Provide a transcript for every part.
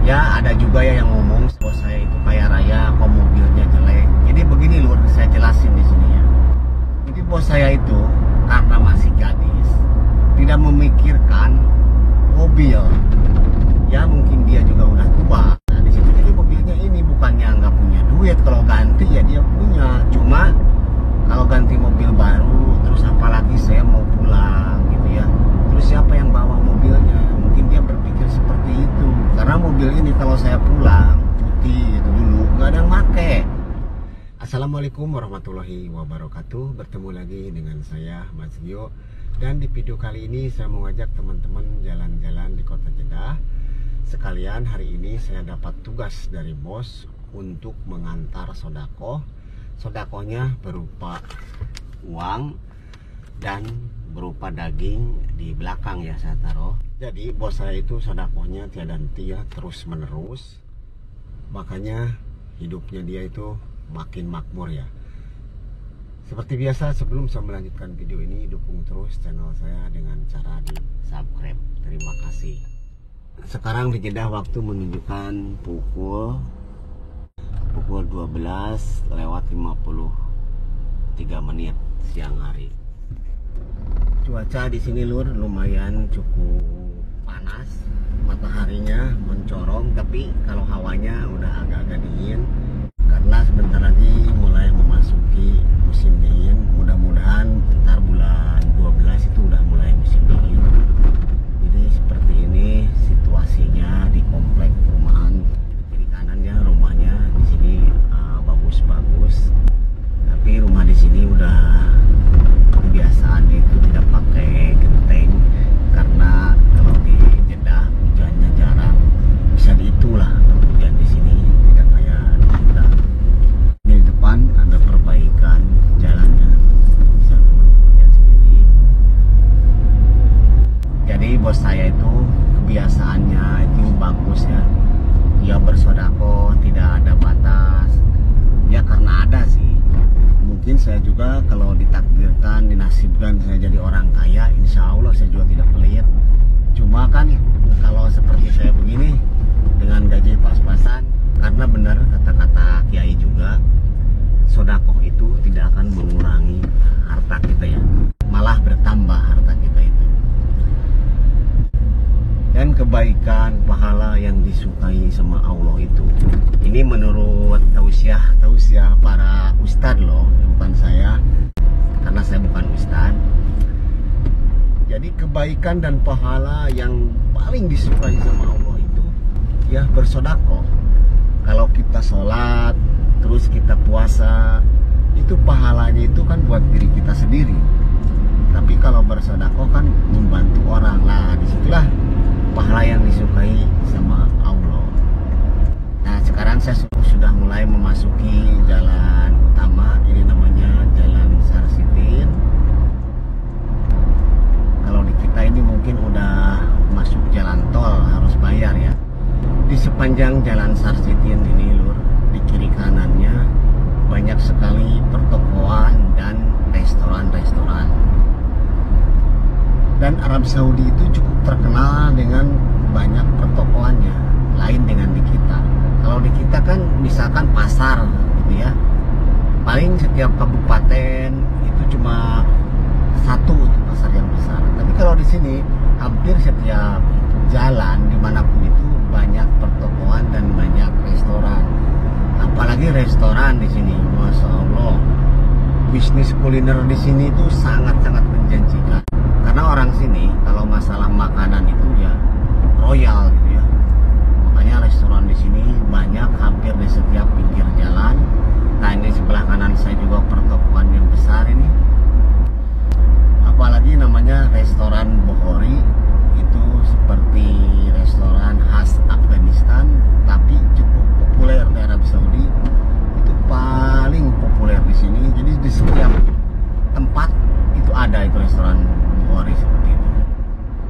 Ya ada juga ya yang ngomong bos saya itu kaya raya, kok mobilnya jelek. Jadi begini lur, saya jelasin di sini ya. Jadi bos saya itu karena masih gadis, tidak memikirkan mobil. Ya mungkin dia juga udah tua. Nah, di situ jadi mobilnya ini bukannya nggak punya duit, kalau ganti ya dia punya. Cuma kalau ganti mobil baru, terus apalagi saya mau pulang gitu ya. Terus siapa yang bawa mobilnya? Mungkin dia berpikir seperti itu. Karena mobil ini kalau saya pulang putih itu dulu nggak ada yang make. Assalamualaikum warahmatullahi wabarakatuh. Bertemu lagi dengan saya Mas Gio. Dan di video kali ini saya mengajak teman-teman jalan-jalan di kota Jeddah. Sekalian hari ini saya dapat tugas dari bos untuk mengantar sodako. Sodakonya berupa uang dan berupa daging di belakang ya saya taruh. Jadi bos saya itu sodakonya tiada henti ya, terus menerus. Makanya hidupnya dia itu makin makmur ya. Seperti biasa, sebelum saya melanjutkan video ini, dukung terus channel saya dengan cara di subscribe. Terima kasih. Sekarang di Jeddah waktu menunjukkan pukul 12:53 siang hari. Cuaca di sini lur lumayan cukup panas, mataharinya mencorong, tapi kalau hawanya udah agak-agak dingin karena sebentar lagi mulai memasuki musim dingin. Mudah-mudahan ntar bulan 12 itu udah mulai musim dingin. Jadi seperti ini situasinya di komplek perumahan. Kiri kanannya rumahnya di sini bagus-bagus, tapi rumah di sini udah kebiasaan itu tidak pakai genteng karena kalau di Jeddah hujannya jarang, bisa diitulah hujan di sini tidak kayak di kita. Di depan ada perbaikan jalannya, bisa lihat sendiri. Jadi bos saya itu kebiasaannya itu bagus ya, dia bersodako tidak ada batas ya, karena ada sih. Mungkin saya juga kalau ditakdirkan, dinasibkan saya jadi orang kaya, insya Allah saya juga tidak pelit. Cuma kan kalau seperti saya begini dengan gaji pas-pasan, karena benar kata-kata kiai juga, sodakoh itu tidak akan mengurangi harta kita ya, malah bertambah harta kita itu. Dan kebaikan pahala yang disukai sama Allah itu, ini menurut tausiah para ustadz loh, bukan saya, karena saya bukan ustadz. Jadi kebaikan dan pahala yang paling disukai sama Allah itu ya bersodako. Kalau kita sholat terus kita puasa, itu pahalanya itu kan buat diri kita sendiri. Tapi kalau bersodako kan membantu orang, lah disitulah pahala yang disukai sama Allah. Nah sekarang saya sudah mulai memasuki jalan utama, ini namanya Jalan Sarsitin. Kalau di kita ini mungkin udah masuk jalan tol, harus bayar ya. Di sepanjang Jalan Sarsitin ini lur, di kiri kanannya banyak sekali pertokoan dan restoran-restoran. Dan Arab Saudi itu cukup terkenal dengan banyak pertokoannya, lain dengan di kita. Kalau di kita kan misalkan pasar gitu ya, paling setiap kabupaten itu cuma satu itu pasar yang besar. Tapi kalau di sini hampir setiap jalan dimanapun itu banyak pertokoan dan banyak restoran. Apalagi restoran di sini, masya Allah, bisnis kuliner di sini itu sangat-sangat menjanjikan. Karena orang sini kalau masalah makanan itu ya royal gitu ya. Makanya restoran di sini banyak, hampir di setiap pinggir jalan. Nah ini sebelah kanan saya juga pertokoan yang besar ini. Apalagi namanya restoran Bohori, itu seperti restoran khas Afghanistan, tapi cukup populer di Arab Saudi. Itu paling populer di sini. Jadi di setiap tempat itu ada itu restoran Bohori seperti itu.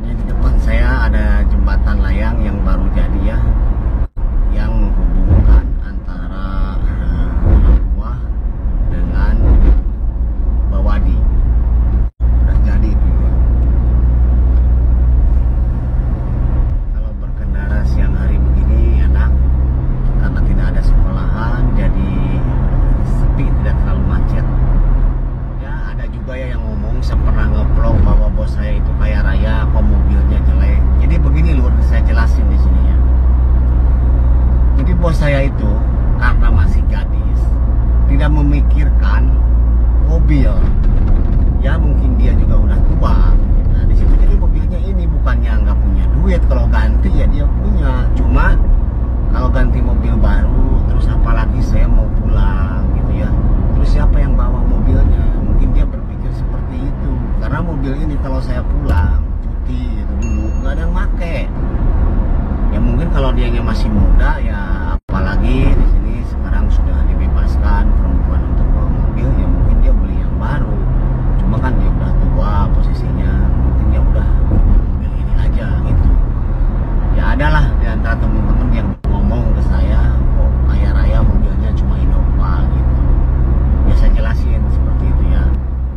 Ini di depan saya ada jembatan layang yang baru usianya masih muda ya, apalagi di sini sekarang sudah dibebaskan perempuan untuk bawa mobil, ya mungkin dia beli yang baru. Cuma kan dia udah tua posisinya, mungkin dia udah mobil ini aja gitu. Ya adalah di antara teman-teman yang ngomong ke saya, oh kaya raya mobilnya cuma Innova gitu. Ya saya jelasin seperti itu ya.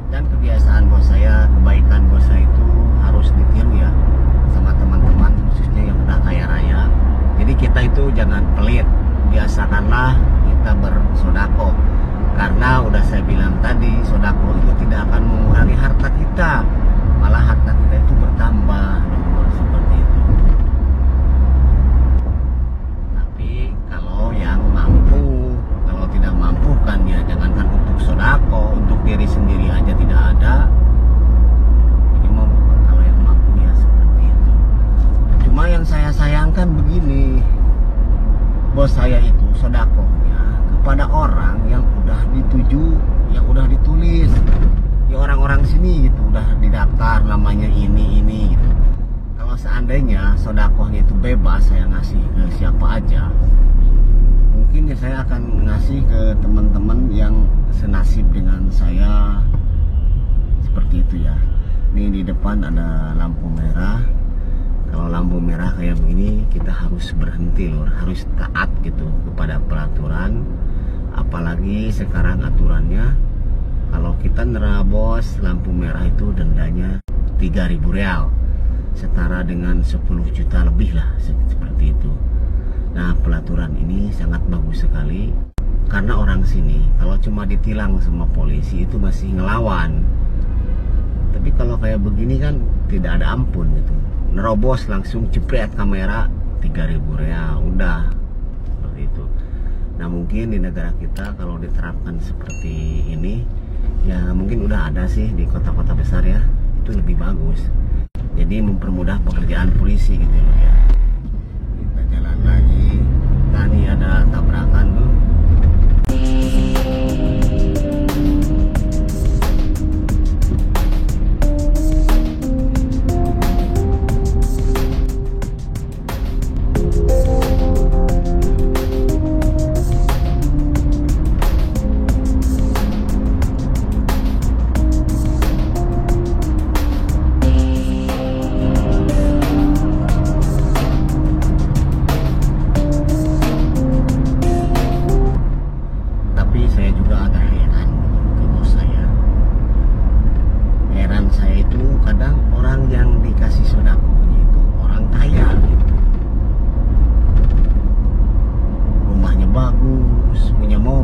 Dan kebiasaan bos saya, kebaikan bos saya itu harus ditiru ya sama teman-teman, khususnya yang udah kaya raya. Jadi kita itu jangan pelit, biasakanlah kita bersodako. Karena udah saya bilang tadi, sodako itu tidak akan mengurangi harta kita, malah harta kita itu bertambah, seperti itu. Tapi kalau yang mampu, kalau tidak mampu kan ya jangankan untuk sodako, untuk diri sendiri aja tidak ada. Ini mau kalau yang mampu ya seperti itu. Cuma yang saya sayangkan begini, bos saya itu sodakohnya kepada orang yang udah dituju, yang udah ditulis, ya orang-orang sini gitu, udah didaftar namanya ini gitu. Kalau seandainya sodakohnya itu bebas, saya ngasih ke siapa aja, mungkin ya saya akan ngasih ke teman-teman yang senasib dengan saya, seperti itu ya. Ini di depan ada lampu merah. Kalau lampu merah kayak begini kita harus berhenti loh, harus taat gitu kepada peraturan. Apalagi sekarang aturannya kalau kita nerabos lampu merah itu dendanya 3.000 real, setara dengan 10 juta lebih lah, seperti itu. Nah pelaturan ini sangat bagus sekali, karena orang sini kalau cuma ditilang sama polisi itu masih ngelawan. Tapi kalau kayak begini kan tidak ada ampun gitu. Nerobos langsung jepret kamera 3.000 real, udah seperti itu. Nah mungkin di negara kita kalau diterapkan seperti ini ya mungkin udah ada sih di kota-kota besar ya, itu lebih bagus. Jadi mempermudah pekerjaan polisi gitu loh ya. Kita jalan lagi. Tadi ada tabrakan tuh.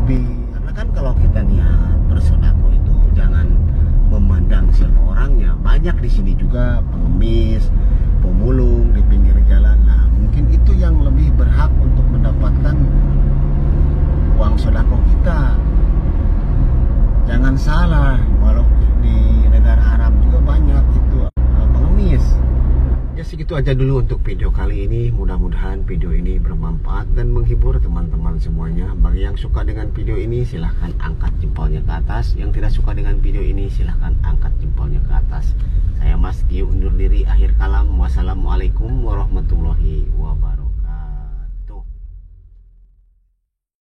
Karena kan kalau kita niat bersodako itu jangan memandang siapa orangnya. Banyak di sini juga pengemis, pemulung di pinggir jalan. Nah mungkin itu yang lebih berhak untuk mendapatkan uang sodako kita. Jangan salah, walau di negara Arab juga banyak itu pengemis. Ya segitu aja dulu untuk video kali ini. Mudah-mudahan video ini bermanfaat dan menghibur teman-teman semuanya. Bagi yang suka dengan video ini silahkan angkat jempolnya ke atas. Yang tidak suka dengan video ini silahkan angkat jempolnya ke atas. Saya Mas Gio undur diri, akhir kalam. Wassalamualaikum warahmatullahi wabarakatuh.